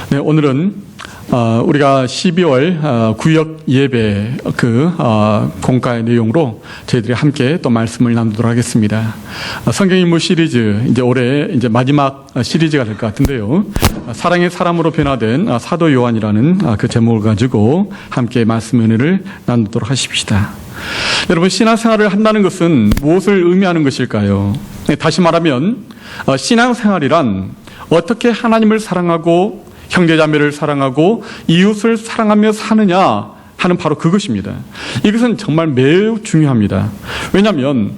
네, 오늘은 우리가 12월 구역 예배 공과의 내용으로 저희들이 함께 또 말씀을 나누도록 하겠습니다. 성경인물 시리즈 이제 올해 이제 마지막 시리즈가 될 것 같은데요. 사랑의 사람으로 변화된 사도 요한이라는 그 제목을 가지고 함께 말씀 은혜를 나누도록 하십시다. 여러분, 신앙생활을 한다는 것은 무엇을 의미하는 것일까요? 다시 말하면 신앙생활이란 어떻게 하나님을 사랑하고 형제자매를 사랑하고 이웃을 사랑하며 사느냐 하는 바로 그것입니다. 이것은 정말 매우 중요합니다. 왜냐하면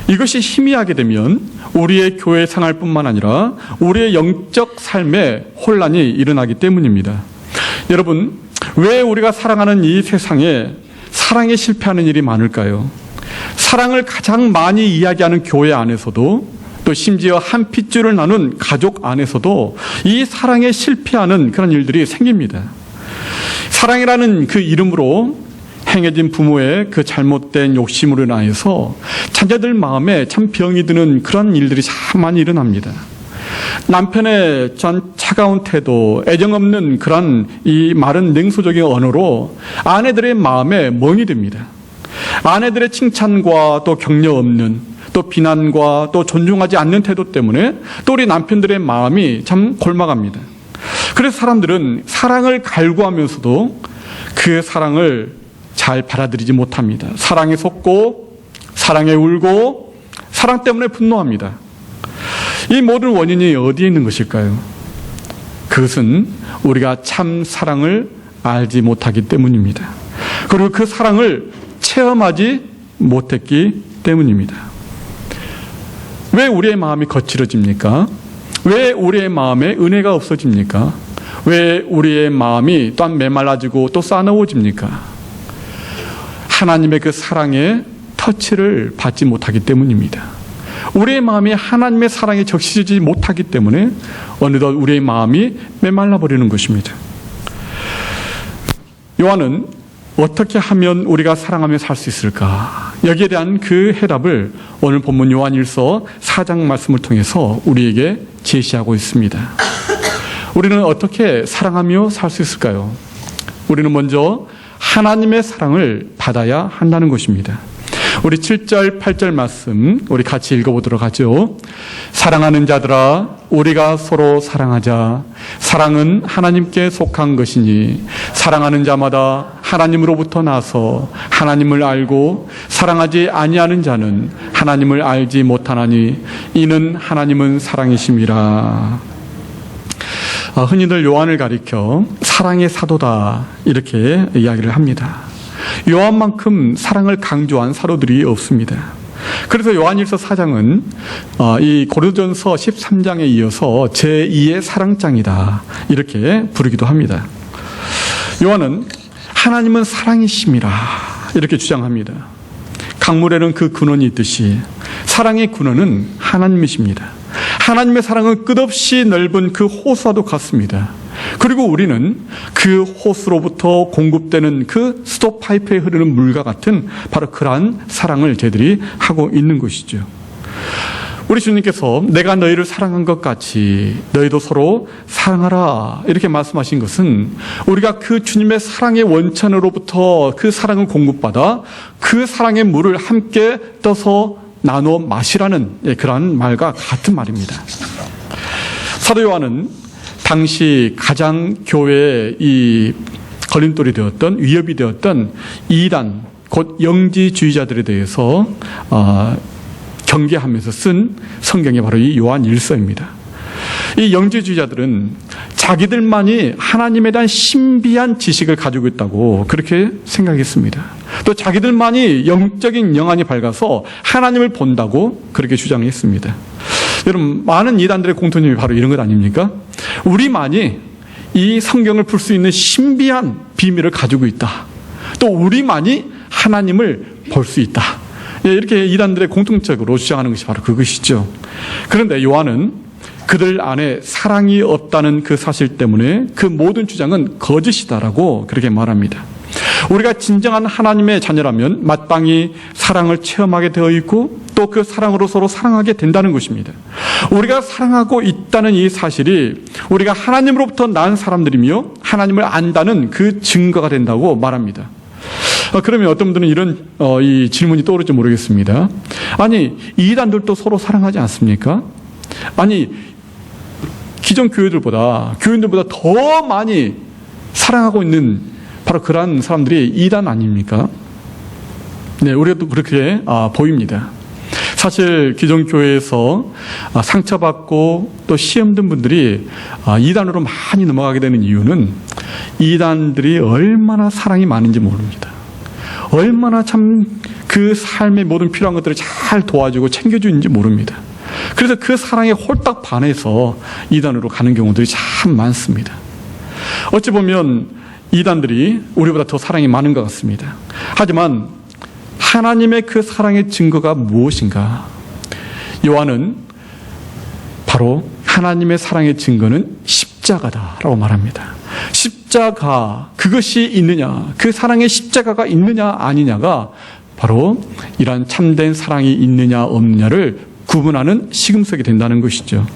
이것이 희미하게 되면 우리의 교회 생활뿐만 아니라 우리의 영적 삶에 혼란이 일어나기 때문입니다. 여러분, 왜 우리가 사랑하는 이 세상에 사랑에 실패하는 일이 많을까요? 사랑을 가장 많이 이야기하는 교회 안에서도, 또 심지어 한 핏줄을 나눈 가족 안에서도 이 사랑에 실패하는 그런 일들이 생깁니다. 사랑이라는 그 이름으로 행해진 부모의 그 잘못된 욕심으로 인해서 자녀들 마음에 참 병이 드는 그런 일들이 참 많이 일어납니다. 남편의 전 차가운 태도, 애정 없는 그런 이 마른 냉소적인 언어로 아내들의 마음에 멍이 듭니다. 아내들의 칭찬과 또 격려 없는, 또 비난과 또 존중하지 않는 태도 때문에 또 우리 남편들의 마음이 참 골마갑니다. 그래서 사람들은 사랑을 갈구하면서도 그 사랑을 잘 받아들이지 못합니다. 사랑에 속고, 사랑에 울고, 사랑 때문에 분노합니다. 이 모든 원인이 어디에 있는 것일까요? 그것은 우리가 참 사랑을 알지 못하기 때문입니다. 그리고 그 사랑을 체험하지 못했기 때문입니다. 왜 우리의 마음이 거칠어집니까? 왜 우리의 마음에 은혜가 없어집니까? 왜 우리의 마음이 또한 메말라지고 또 싸나워집니까? 하나님의 그 사랑의 터치를 받지 못하기 때문입니다. 우리의 마음이 하나님의 사랑에 적시지 못하기 때문에 어느덧 우리의 마음이 메말라 버리는 것입니다. 요한은 어떻게 하면 우리가 사랑하며 살 수 있을까? 여기에 대한 그 해답을 오늘 본문 요한일서 4장 말씀을 통해서 우리에게 제시하고 있습니다. 우리는 어떻게 사랑하며 살 수 있을까요? 우리는 먼저 하나님의 사랑을 받아야 한다는 것입니다. 우리 7절, 8절 말씀 우리 같이 읽어보도록 하죠. 사랑하는 자들아, 우리가 서로 사랑하자. 사랑은 하나님께 속한 것이니 사랑하는 자마다 하나님으로부터 나서 하나님을 알고 사랑하지 아니하는 자는 하나님을 알지 못하나니 이는 하나님은 사랑이심이라. 흔히들 요한을 가리켜 사랑의 사도다 이렇게 이야기를 합니다. 요한만큼 사랑을 강조한 사도들이 없습니다. 그래서 요한일서 4장은 이 고린도전서 13장에 이어서 제2의 사랑장이다 이렇게 부르기도 합니다. 요한은 하나님은 사랑이심이라 이렇게 주장합니다. 강물에는 그 근원이 있듯이 사랑의 근원은 하나님이십니다. 하나님의 사랑은 끝없이 넓은 그 호수와도 같습니다. 그리고 우리는 그 호수로부터 공급되는 그 스톱파이프에 흐르는 물과 같은 바로 그러한 사랑을 저희들이 하고 있는 것이죠. 우리 주님께서 내가 너희를 사랑한 것 같이 너희도 서로 사랑하라 이렇게 말씀하신 것은 우리가 그 주님의 사랑의 원천으로부터 그 사랑을 공급받아 그 사랑의 물을 함께 떠서 나눠 마시라는 그러한 말과 같은 말입니다. 사도 요한은 당시 가장 교회의 이 걸림돌이 되었던, 위협이 되었던 이단, 곧 영지주의자들에 대해서 경계하면서 쓴 성경이 바로 이 요한일서입니다. 이 영지주의자들은 자기들만이 하나님에 대한 신비한 지식을 가지고 있다고 그렇게 생각했습니다. 또 자기들만이 영적인 영안이 밝아서 하나님을 본다고 그렇게 주장했습니다. 여러분, 많은 이단들의 공통점이 바로 이런 것 아닙니까? 우리만이 이 성경을 풀 수 있는 신비한 비밀을 가지고 있다. 또 우리만이 하나님을 볼 수 있다. 이렇게 이단들의 공통적으로 주장하는 것이 바로 그것이죠. 그런데 요한은 그들 안에 사랑이 없다는 그 사실 때문에 그 모든 주장은 거짓이다라고 그렇게 말합니다. 우리가 진정한 하나님의 자녀라면 마땅히 사랑을 체험하게 되어 있고 또 그 사랑으로 서로 사랑하게 된다는 것입니다. 우리가 사랑하고 있다는 이 사실이 우리가 하나님으로부터 난 사람들이며 하나님을 안다는 그 증거가 된다고 말합니다. 그러면 어떤 분들은 이런 이 질문이 떠오를지 모르겠습니다. 아니, 이단들도 서로 사랑하지 않습니까? 아니, 기존 교인들보다 더 많이 사랑하고 있는 바로 그러한 사람들이 이단 아닙니까? 네, 우리가 또 그렇게 보입니다. 사실 기존 교회에서 상처받고 또 시험든 분들이 이단으로 많이 넘어가게 되는 이유는 이단들이 얼마나 사랑이 많은지 모릅니다. 얼마나 참 그 삶의 모든 필요한 것들을 잘 도와주고 챙겨주는지 모릅니다. 그래서 그 사랑에 홀딱 반해서 이단으로 가는 경우들이 참 많습니다. 어찌 보면 이단들이 우리보다 더 사랑이 많은 것 같습니다. 하지만 하나님의 그 사랑의 증거가 무엇인가? 요한은 바로 하나님의 사랑의 증거는 십자가다라고 말합니다. 십자가, 그것이 있느냐, 그 사랑의 십자가가 있느냐 아니냐가 바로 이러한 참된 사랑이 있느냐 없느냐를 구분하는 시금석이 된다는 것이죠.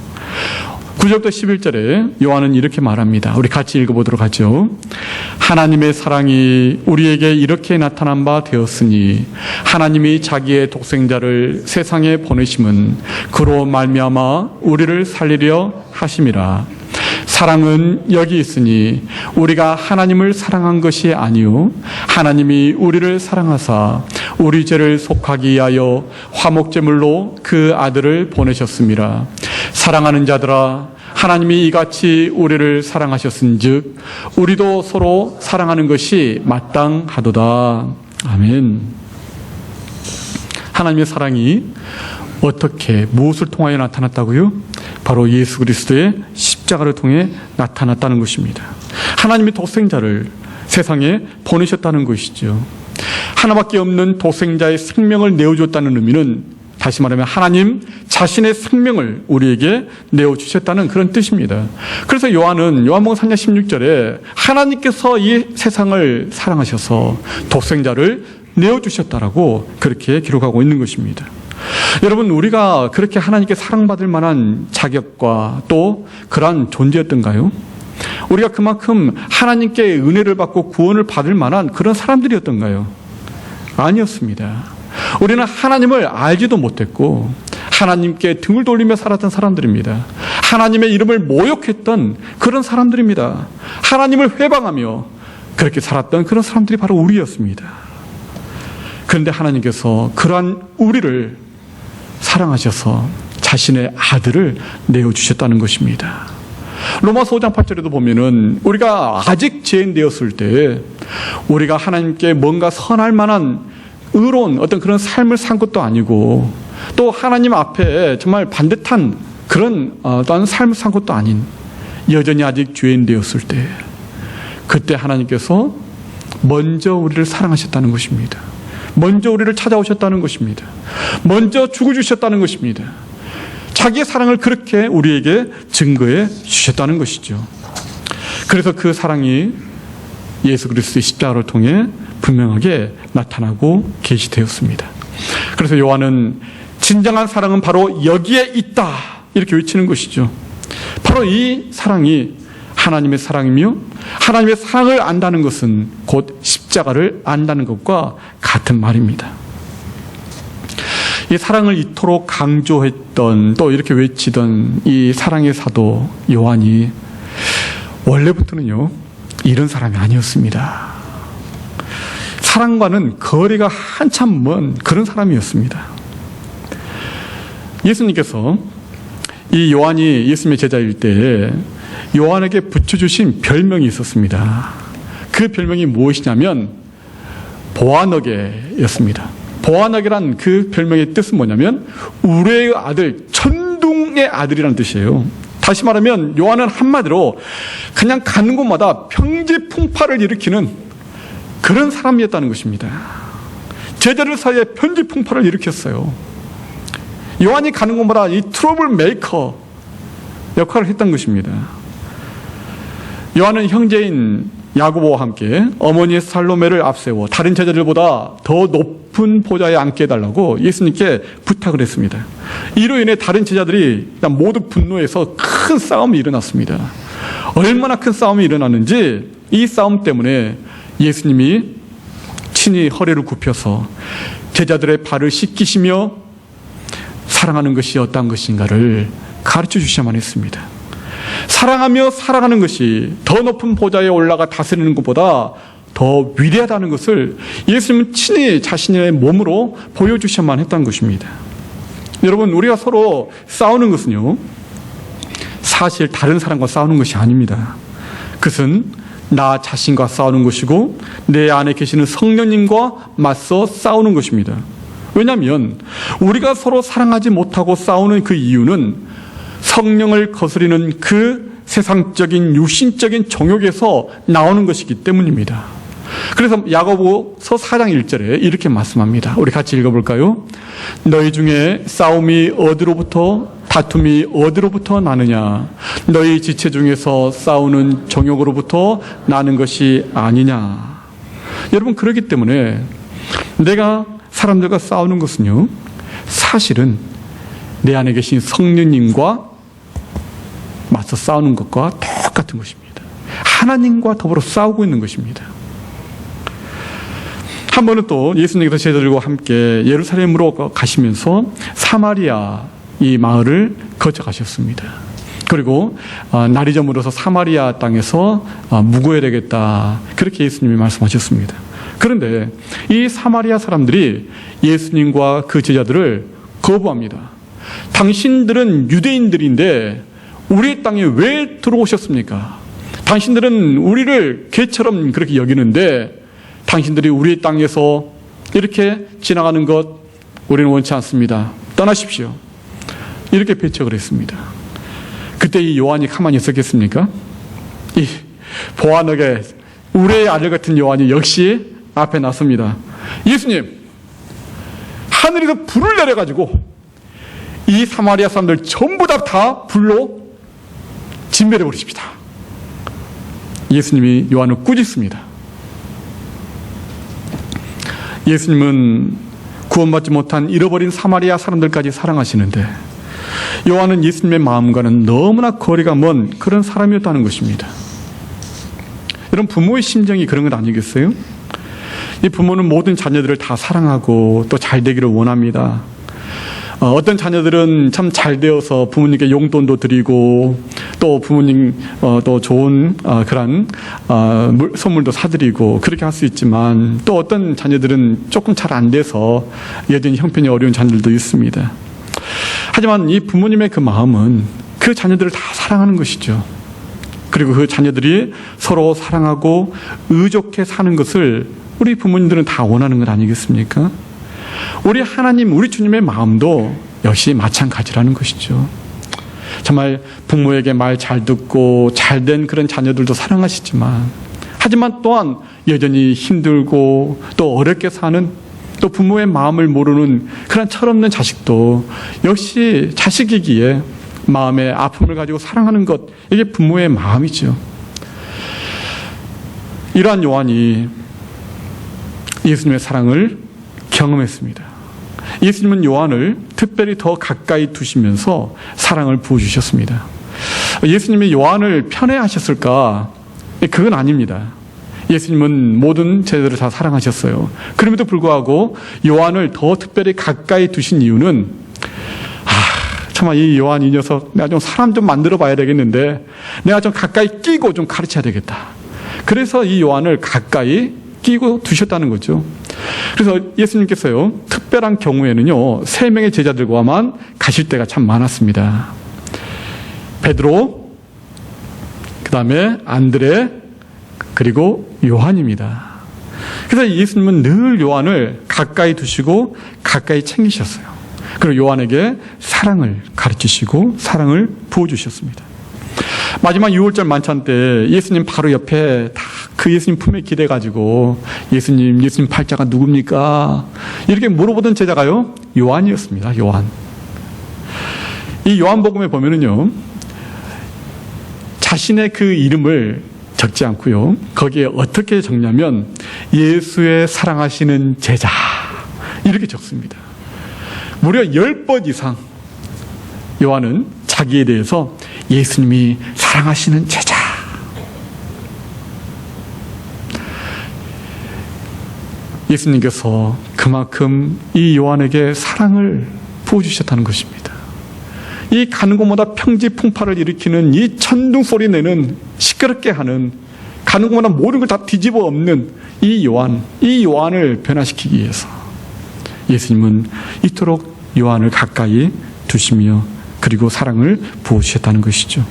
9절부터 11절에 요한은 이렇게 말합니다. 우리 같이 읽어보도록 하죠. 하나님의 사랑이 우리에게 이렇게 나타난 바 되었으니 하나님이 자기의 독생자를 세상에 보내심은 그로 말미암아 우리를 살리려 하심이라. 사랑은 여기 있으니 우리가 하나님을 사랑한 것이 아니요 하나님이 우리를 사랑하사 우리 죄를 속하기 위하여 화목제물로 그 아들을 보내셨습니다. 사랑하는 자들아, 하나님이 이같이 우리를 사랑하셨은즉 우리도 서로 사랑하는 것이 마땅하도다. 아멘. 하나님의 사랑이 어떻게, 무엇을 통하여 나타났다고요? 바로 예수 그리스도의 십자가를 통해 나타났다는 것입니다. 하나님이 독생자를 세상에 보내셨다는 것이죠. 하나밖에 없는 독생자의 생명을 내어줬다는 의미는 다시 말하면 하나님 자신의 생명을 우리에게 내어주셨다는 그런 뜻입니다. 그래서 요한복음 3장 16절에 하나님께서 이 세상을 사랑하셔서 독생자를 내어주셨다라고 그렇게 기록하고 있는 것입니다. 여러분, 우리가 그렇게 하나님께 사랑받을 만한 자격과 또 그러한 존재였던가요? 우리가 그만큼 하나님께 은혜를 받고 구원을 받을 만한 그런 사람들이었던가요? 아니었습니다. 우리는 하나님을 알지도 못했고 하나님께 등을 돌리며 살았던 사람들입니다. 하나님의 이름을 모욕했던 그런 사람들입니다. 하나님을 회방하며 그렇게 살았던 그런 사람들이 바로 우리였습니다. 그런데 하나님께서 그러한 우리를 사랑하셔서 자신의 아들을 내어주셨다는 것입니다. 로마서 5장 8절에도 보면은 우리가 아직 죄인 되었을 때 우리가 하나님께 뭔가 선할 만한 의로운 어떤 그런 삶을 산 것도 아니고 또 하나님 앞에 정말 반듯한 그런 어떤 삶을 산 것도 아닌 여전히 아직 죄인 되었을 때 그때 하나님께서 먼저 우리를 사랑하셨다는 것입니다. 먼저 우리를 찾아오셨다는 것입니다. 먼저 죽어주셨다는 것입니다. 자기의 사랑을 그렇게 우리에게 증거해 주셨다는 것이죠. 그래서 그 사랑이 예수 그리스도의 십자가를 통해 분명하게 나타나고 계시되었습니다. 그래서 요한은 진정한 사랑은 바로 여기에 있다 이렇게 외치는 것이죠. 바로 이 사랑이 하나님의 사랑이며 하나님의 사랑을 안다는 것은 곧 십자가를 안다는 것과 같은 말입니다. 이 사랑을 이토록 강조했던 또 이렇게 외치던 이 사랑의 사도 요한이 원래부터는요 이런 사람이 아니었습니다. 사랑과는 거리가 한참 먼 그런 사람이었습니다. 예수님께서 이 요한이 예수님의 제자일 때 요한에게 붙여주신 별명이 있었습니다. 그 별명이 무엇이냐면 보아너게였습니다. 보아너게란 그 별명의 뜻은 뭐냐면 우레의 아들, 천둥의 아들이라는 뜻이에요. 다시 말하면 요한은 한마디로 그냥 가는 곳마다 평지풍파를 일으키는 그런 사람이었다는 것입니다. 제자들 사이에 평지풍파를 일으켰어요. 요한이 가는 곳마다 이 트러블 메이커 역할을 했던 것입니다. 요한은 형제인 야고보와 함께 어머니의 살로메를 앞세워 다른 제자들보다 더 높은 보좌에 앉게 해달라고 예수님께 부탁을 했습니다. 이로 인해 다른 제자들이 모두 분노해서 큰 싸움이 일어났습니다. 얼마나 큰 싸움이 일어났는지 이 싸움 때문에 예수님이 친히 허리를 굽혀서 제자들의 발을 씻기시며 사랑하는 것이 어떤 것인가를 가르쳐 주셔야만 했습니다. 사랑하며 살아가는 것이 더 높은 보좌에 올라가 다스리는 것보다 더 위대하다는 것을 예수님은 친히 자신의 몸으로 보여주셔야만 했다는 것입니다. 여러분, 우리가 서로 싸우는 것은요, 사실 다른 사람과 싸우는 것이 아닙니다. 그것은 나 자신과 싸우는 것이고 내 안에 계시는 성령님과 맞서 싸우는 것입니다. 왜냐하면 우리가 서로 사랑하지 못하고 싸우는 그 이유는 성령을 거스리는 그 세상적인 육신적인 정욕에서 나오는 것이기 때문입니다. 그래서 야고보서 4장 1절에 이렇게 말씀합니다. 우리 같이 읽어볼까요? 너희 중에 싸움이 어디로부터 다툼이 어디로부터 나느냐? 너희 지체 중에서 싸우는 정욕으로부터 나는 것이 아니냐? 여러분, 그렇기 때문에 내가 사람들과 싸우는 것은요, 사실은 내 안에 계신 성령님과 맞서 싸우는 것과 똑같은 것입니다. 하나님과 더불어 싸우고 있는 것입니다. 한 번은 또 예수님께서 제자들과 함께 예루살렘으로 가시면서 사마리아 이 마을을 거쳐가셨습니다. 그리고 날이 저물어서 사마리아 땅에서 묵어야 되겠다, 그렇게 예수님이 말씀하셨습니다. 그런데 이 사마리아 사람들이 예수님과 그 제자들을 거부합니다. 당신들은 유대인들인데 우리 땅에 왜 들어오셨습니까? 당신들은 우리를 개처럼 그렇게 여기는데 당신들이 우리 땅에서 이렇게 지나가는 것 우리는 원치 않습니다. 떠나십시오. 이렇게 배척을 했습니다. 그때 이 요한이 가만히 있었겠습니까? 이 보아너게 우레의 아들 같은 요한이 역시 앞에 나섭니다. 예수님, 하늘에서 불을 내려가지고 이 사마리아 사람들 전부 다 불로 진멸해 버리십시다. 예수님이 요한을 꾸짖습니다. 예수님은 구원받지 못한 잃어버린 사마리아 사람들까지 사랑하시는데 요한은 예수님의 마음과는 너무나 거리가 먼 그런 사람이었다는 것입니다. 여러분, 부모의 심정이 그런 것 아니겠어요? 이 부모는 모든 자녀들을 다 사랑하고 또 잘 되기를 원합니다. 어떤 자녀들은 참 잘 되어서 부모님께 용돈도 드리고 또 부모님 또 좋은 그런 선물도 사드리고 그렇게 할 수 있지만, 또 어떤 자녀들은 조금 잘 안 돼서 여전히 형편이 어려운 자녀들도 있습니다. 하지만 이 부모님의 그 마음은 그 자녀들을 다 사랑하는 것이죠. 그리고 그 자녀들이 서로 사랑하고 의족해 사는 것을 우리 부모님들은 다 원하는 것 아니겠습니까? 우리 하나님, 우리 주님의 마음도 역시 마찬가지라는 것이죠. 정말 부모에게 말 잘 듣고 잘된 그런 자녀들도 사랑하시지만, 하지만 또한 여전히 힘들고 또 어렵게 사는, 또 부모의 마음을 모르는 그런 철없는 자식도 역시 자식이기에 마음의 아픔을 가지고 사랑하는 것, 이게 부모의 마음이죠. 이러한 요한이 예수님의 사랑을 경험했습니다. 예수님은 요한을 특별히 더 가까이 두시면서 사랑을 부어주셨습니다. 예수님이 요한을 편애하셨을까? 그건 아닙니다. 예수님은 모든 제자들을 다 사랑하셨어요. 그럼에도 불구하고 요한을 더 특별히 가까이 두신 이유는, 정말 이 요한 이 녀석 내가 좀 사람 좀 만들어 봐야 되겠는데 내가 좀 가까이 끼고 좀 가르쳐야 되겠다. 그래서 이 요한을 가까이 끼고 두셨다는 거죠. 그래서 예수님께서요, 특별한 경우에는요, 3명의 제자들과만 가실 때가 참 많았습니다. 베드로, 그 다음에 안드레, 그리고 요한입니다. 그래서 예수님은 늘 요한을 가까이 두시고 가까이 챙기셨어요. 그리고 요한에게 사랑을 가르치시고 사랑을 부어주셨습니다. 마지막 6월절 만찬 때 예수님 바로 옆에 다 그 예수님 품에 기대가지고 예수님 팔자가 누굽니까? 이렇게 물어보던 제자가요, 요한이었습니다. 요한. 이 요한복음에 보면은요, 자신의 그 이름을 적지 않고요. 거기에 어떻게 적냐면 예수의 사랑하시는 제자 이렇게 적습니다. 무려 10번 이상 요한은 자기에 대해서 예수님이 사랑하시는 제자, 예수님께서 그만큼 이 요한에게 사랑을 부어주셨다는 것입니다. 이 가는 곳마다 평지풍파를 일으키는 이 천둥 소리 내는 시끄럽게 하는 가는 곳마다 모든 걸 다 뒤집어 엎는 이 요한을 변화시키기 위해서 예수님은 이토록 요한을 가까이 두시며 그리고 사랑을 부어주셨다는 것이죠.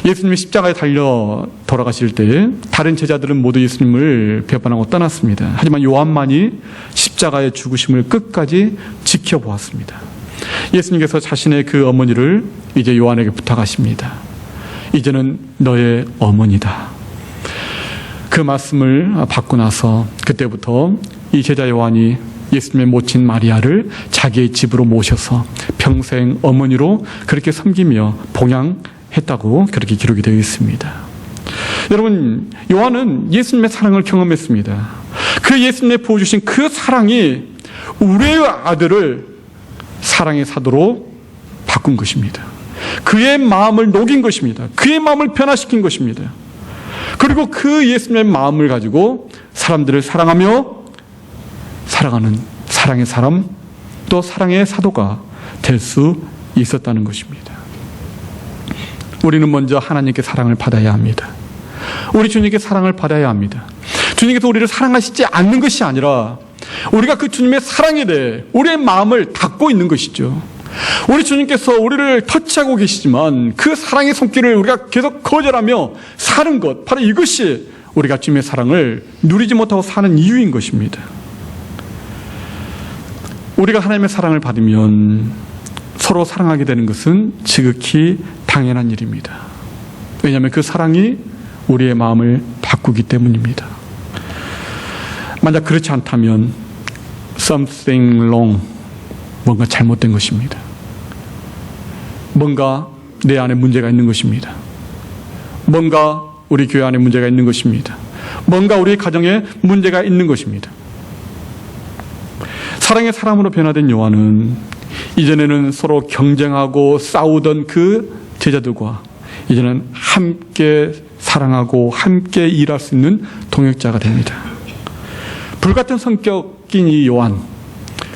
예수님이 십자가에 달려 돌아가실 때 다른 제자들은 모두 예수님을 배반하고 떠났습니다. 하지만 요한만이 십자가의 죽으심을 끝까지 지켜보았습니다. 예수님께서 자신의 그 어머니를 이제 요한에게 부탁하십니다. 이제는 너의 어머니다. 그 말씀을 받고 나서 그때부터 이 제자 요한이 예수님의 모친 마리아를 자기의 집으로 모셔서 평생 어머니로 그렇게 섬기며 봉양했다고 그렇게 기록이 되어 있습니다. 여러분, 요한은 예수님의 사랑을 경험했습니다. 그 예수님의 부어주신 그 사랑이 우리의 아들을 사랑의 사도로 바꾼 것입니다. 그의 마음을 녹인 것입니다. 그의 마음을 변화시킨 것입니다. 그리고 그 예수님의 마음을 가지고 사람들을 사랑하며 사랑하는 사랑의 사람, 또 사랑의 사도가 될 수 있었다는 것입니다. 우리는 먼저 하나님께 사랑을 받아야 합니다. 우리 주님께 사랑을 받아야 합니다. 주님께서 우리를 사랑하시지 않는 것이 아니라 우리가 그 주님의 사랑에 대해 우리의 마음을 닫고 있는 것이죠. 우리 주님께서 우리를 터치하고 계시지만 그 사랑의 손길을 우리가 계속 거절하며 사는 것, 바로 이것이 우리가 주님의 사랑을 누리지 못하고 사는 이유인 것입니다. 우리가 하나님의 사랑을 받으면 서로 사랑하게 되는 것은 지극히 당연한 일입니다. 왜냐하면 그 사랑이 우리의 마음을 바꾸기 때문입니다. 만약 그렇지 않다면 something wrong, 뭔가 잘못된 것입니다. 뭔가 내 안에 문제가 있는 것입니다. 뭔가 우리 교회 안에 문제가 있는 것입니다. 뭔가 우리 가정에 문제가 있는 것입니다. 사랑의 사람으로 변화된 요한은 이전에는 서로 경쟁하고 싸우던 그 제자들과 이제는 함께 사랑하고 함께 일할 수 있는 동역자가 됩니다. 불같은 성격인 이 요한,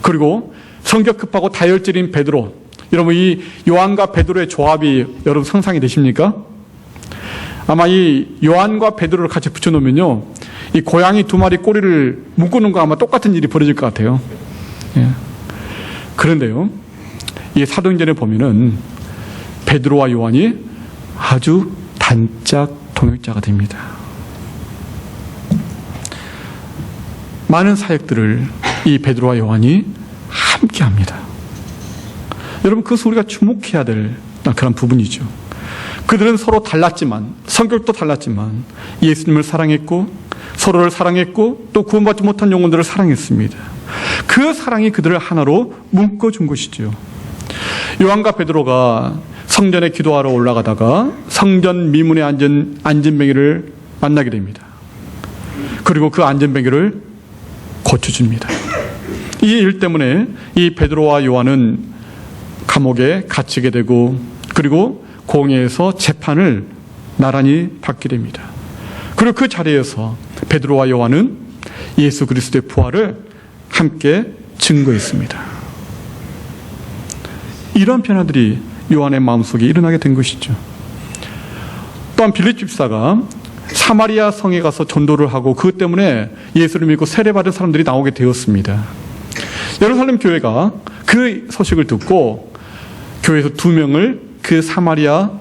그리고 성격 급하고 다혈질인 베드로, 여러분 이 요한과 베드로의 조합이 여러분 상상이 되십니까? 아마 이 요한과 베드로를 같이 붙여놓으면요, 이 고양이 2마리 꼬리를 묶는 거 아마 똑같은 일이 벌어질 것 같아요. 예. 그런데요, 이 사도행전에 보면은 베드로와 요한이 아주 단짝 동역자가 됩니다. 많은 사역들을 이 베드로와 요한이 함께 합니다. 여러분, 그것을 우리가 주목해야 될 그런 부분이죠. 그들은 서로 달랐지만, 성격도 달랐지만 예수님을 사랑했고 서로를 사랑했고 또 구원받지 못한 영혼들을 사랑했습니다. 그 사랑이 그들을 하나로 묶어준 것이죠. 요한과 베드로가 성전에 기도하러 올라가다가 성전 미문에 앉은 안진뱅이를 만나게 됩니다. 그리고 그 안진뱅이를 고쳐줍니다. 이 일 때문에 이 베드로와 요한은 감옥에 갇히게 되고 그리고 공회에서 재판을 나란히 받게 됩니다. 그리고 그 자리에서 베드로와 요한은 예수 그리스도의 부활을 함께 증거했습니다. 이런 변화들이 요한의 마음속에 일어나게 된 것이죠. 또한 빌립 집사가 사마리아 성에 가서 전도를 하고 그것 때문에 예수를 믿고 세례받은 사람들이 나오게 되었습니다. 예루살렘 교회가 그 소식을 듣고 교회에서 2명을 그 사마리아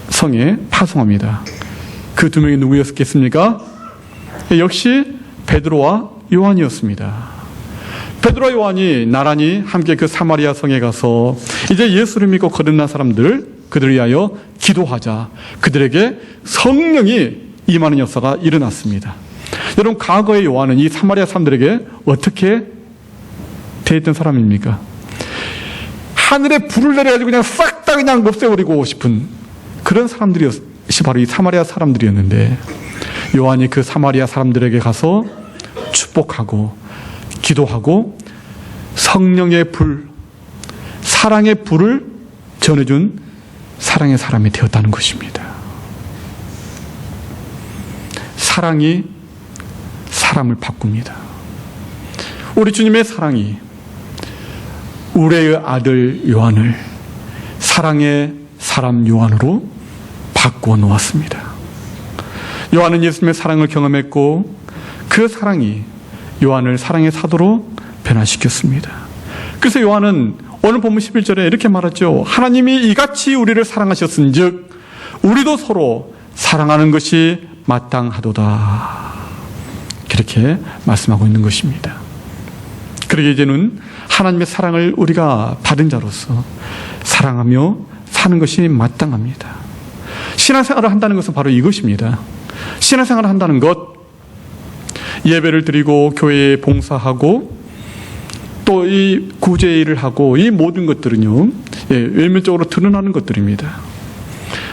성에 파송합니다. 그 2명이 누구였겠습니까? 역시 베드로와 요한이었습니다. 베드로와 요한이 나란히 함께 그 사마리아 성에 가서 이제 예수를 믿고 거듭난 사람들, 그들을 위하여 기도하자 그들에게 성령이 임하는 역사가 일어났습니다. 여러분, 과거의 요한은 이 사마리아 사람들에게 어떻게 대했던 사람입니까? 하늘에 불을 내려가지고 그냥 싹 다 그냥 없애버리고 싶은 그런 사람들이었습니다. 것이 바로 이 사마리아 사람들이었는데, 요한이 그 사마리아 사람들에게 가서 축복하고 기도하고 성령의 불, 사랑의 불을 전해준 사랑의 사람이 되었다는 것입니다. 사랑이 사람을 바꿉니다. 우리 주님의 사랑이 우레의 아들 요한을 사랑의 사람 요한으로 바꾸어 놓았습니다. 요한은 예수님의 사랑을 경험했고 그 사랑이 요한을 사랑의 사도로 변화시켰습니다. 그래서 요한은 오늘 본문 11절에 이렇게 말하죠. 하나님이 이같이 우리를 사랑하셨은즉 우리도 서로 사랑하는 것이 마땅하도다. 그렇게 말씀하고 있는 것입니다. 그러게 이제는 하나님의 사랑을 우리가 받은 자로서 사랑하며 사는 것이 마땅합니다. 신앙생활을 한다는 것은 바로 이것입니다. 신앙생활을 한다는 것, 예배를 드리고 교회에 봉사하고 또 이 구제 일을 하고 이 모든 것들은요, 외면적으로 드러나는 것들입니다.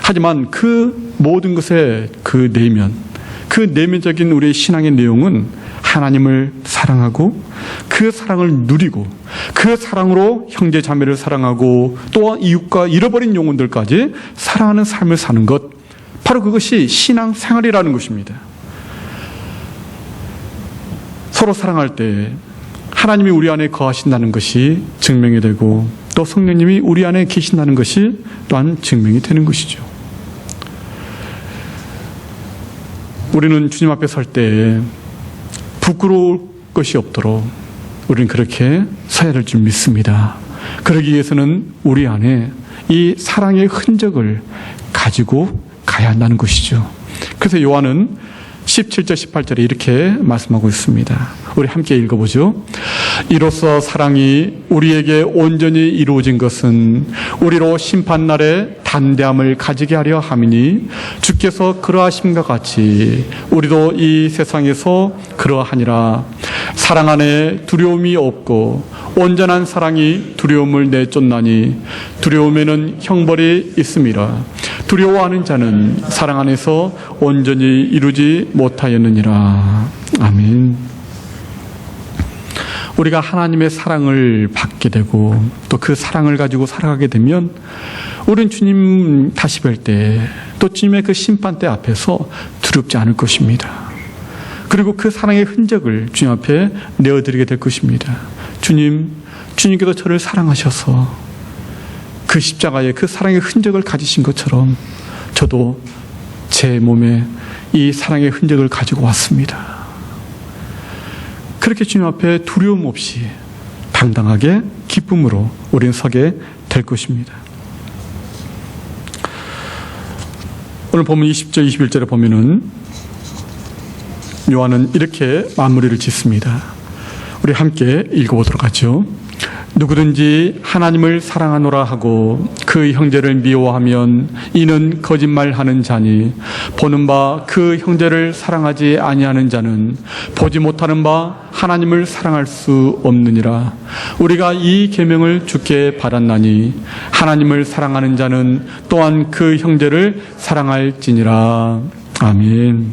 하지만 그 모든 것의 그 내면적인 우리의 신앙의 내용은 하나님을 사랑하고 그 사랑을 누리고 그 사랑으로 형제 자매를 사랑하고 또한 이웃과 잃어버린 영혼들까지 사랑하는 삶을 사는 것, 바로 그것이 신앙생활이라는 것입니다. 서로 사랑할 때 하나님이 우리 안에 거하신다는 것이 증명이 되고 또 성령님이 우리 안에 계신다는 것이 또한 증명이 되는 것이죠. 우리는 주님 앞에 설 때 부끄러울 것이 없도록 우리는 그렇게 서야 될 줄 믿습니다. 그러기 위해서는 우리 안에 이 사랑의 흔적을 가지고 가야 한다는 것이죠. 그래서 요한은 17절 18절에 이렇게 말씀하고 있습니다. 우리 함께 읽어보죠. 이로써 사랑이 우리에게 온전히 이루어진 것은 우리로 심판날에 담대함을 가지게 하려 함이니 주께서 그러하심과 같이 우리도 이 세상에서 그러하니라. 사랑 안에 두려움이 없고 온전한 사랑이 두려움을 내쫓나니 두려움에는 형벌이 있음이라. 두려워하는 자는 사랑 안에서 온전히 이루지 못하였느니라. 아멘. 우리가 하나님의 사랑을 받게 되고 또 그 사랑을 가지고 살아가게 되면 우리는 주님 다시 뵐 때 또 주님의 그 심판대 앞에서 두렵지 않을 것입니다. 그리고 그 사랑의 흔적을 주님 앞에 내어드리게 될 것입니다. 주님께서 저를 사랑하셔서 그 십자가에 그 사랑의 흔적을 가지신 것처럼 저도 제 몸에 이 사랑의 흔적을 가지고 왔습니다. 그렇게 주님 앞에 두려움 없이 당당하게 기쁨으로 우리는 서게 될 것입니다. 오늘 보면 20절 21절에 보면은 요한은 이렇게 마무리를 짓습니다. 우리 함께 읽어보도록 하죠. 누구든지 하나님을 사랑하노라 하고 그 형제를 미워하면 이는 거짓말하는 자니 보는 바 그 형제를 사랑하지 아니하는 자는 보지 못하는 바 하나님을 사랑할 수 없느니라. 우리가 이 계명을 주께 받았나니 하나님을 사랑하는 자는 또한 그 형제를 사랑할지니라. 아멘.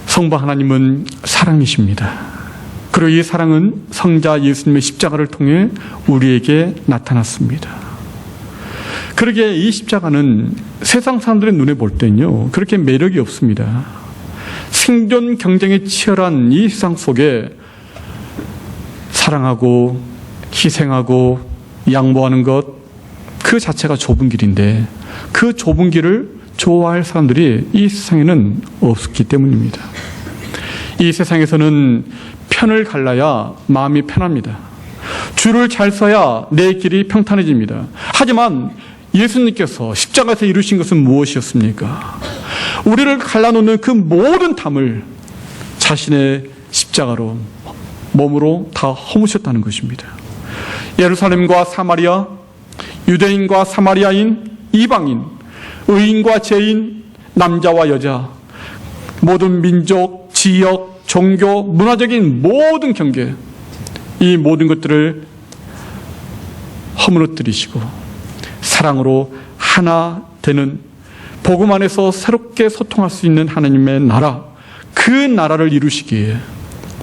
성부 하나님은 사랑이십니다. 그리고 이 사랑은 성자 예수님의 십자가를 통해 우리에게 나타났습니다. 그러기에 이 십자가는 세상 사람들의 눈에 볼 때는요, 그렇게 매력이 없습니다. 생존 경쟁이 치열한 이 세상 속에 사랑하고 희생하고 양보하는 것, 그 자체가 좁은 길인데 그 좁은 길을 좋아할 사람들이 이 세상에는 없기 때문입니다. 이 세상에서는 편을 갈라야 마음이 편합니다. 줄을 잘 서야 내 길이 평탄해집니다. 하지만 예수님께서 십자가에서 이루신 것은 무엇이었습니까? 우리를 갈라놓는 그 모든 담을 자신의 십자가로 몸으로 다 허무셨다는 것입니다. 예루살렘과 사마리아, 유대인과 사마리아인, 이방인, 의인과 죄인, 남자와 여자, 모든 민족, 지역, 종교, 문화적인 모든 경계, 이 모든 것들을 허물어뜨리시고 사랑으로 하나 되는 복음 안에서 새롭게 소통할 수 있는 하나님의 나라, 그 나라를 이루시기에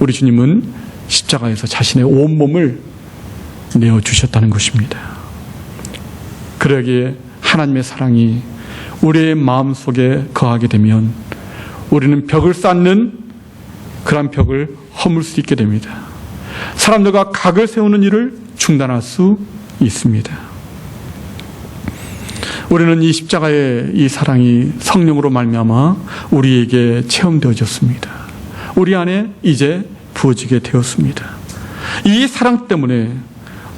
우리 주님은 십자가에서 자신의 온몸을 내어주셨다는 것입니다. 그러기에 하나님의 사랑이 우리의 마음속에 거하게 되면 우리는 벽을 쌓는 그런 벽을 허물 수 있게 됩니다. 사람들과 각을 세우는 일을 중단할 수 있습니다. 우리는 이 십자가의 이 사랑이 성령으로 말미암아 우리에게 체험되어졌습니다. 우리 안에 이제 부어지게 되었습니다. 이 사랑 때문에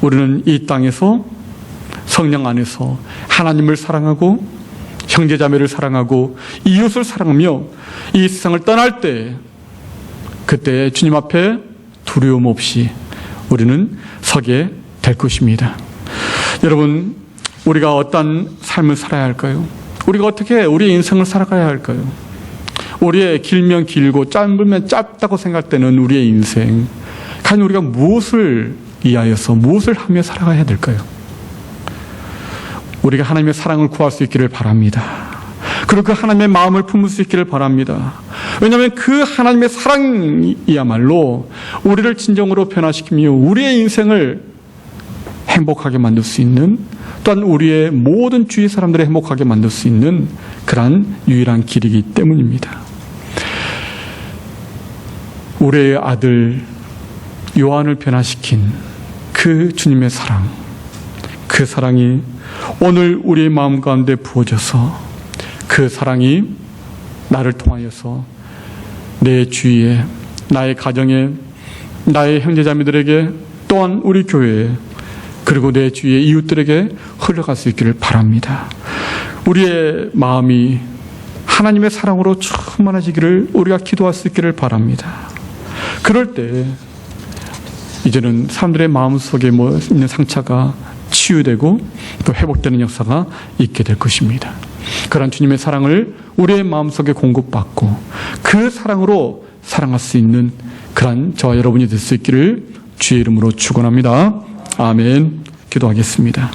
우리는 이 땅에서 성령 안에서 하나님을 사랑하고 형제자매를 사랑하고 이웃을 사랑하며 이 세상을 떠날 때 그때 주님 앞에 두려움 없이 우리는 서게 될 것입니다. 여러분, 우리가 어떤 삶을 살아야 할까요? 우리가 어떻게 우리의 인생을 살아가야 할까요? 우리의 길면 길고 짧으면 짧다고 생각되는 우리의 인생, 과연 우리가 무엇을 위하여서 무엇을 하며 살아가야 될까요? 우리가 하나님의 사랑을 구할 수 있기를 바랍니다. 그리고 그 하나님의 마음을 품을 수 있기를 바랍니다. 왜냐하면 그 하나님의 사랑이야말로 우리를 진정으로 변화시키며 우리의 인생을 행복하게 만들 수 있는, 또한 우리의 모든 주위 사람들을 행복하게 만들 수 있는 그러한 유일한 길이기 때문입니다. 우리의 아들 요한을 변화시킨 그 주님의 사랑, 그 사랑이 오늘 우리의 마음 가운데 부어져서 그 사랑이 나를 통하여서 내 주위에, 나의 가정에, 나의 형제자매들에게, 또한 우리 교회에, 그리고 내 주위의 이웃들에게 흘러갈 수 있기를 바랍니다. 우리의 마음이 하나님의 사랑으로 충만해지기를 우리가 기도할 수 있기를 바랍니다. 그럴 때 이제는 사람들의 마음속에 있는 상처가 치유되고 또 회복되는 역사가 있게 될 것입니다. 그런 주님의 사랑을 우리의 마음속에 공급받고 그 사랑으로 사랑할 수 있는 그런 저와 여러분이 될 수 있기를 주의 이름으로 축원합니다. 아멘. 기도하겠습니다.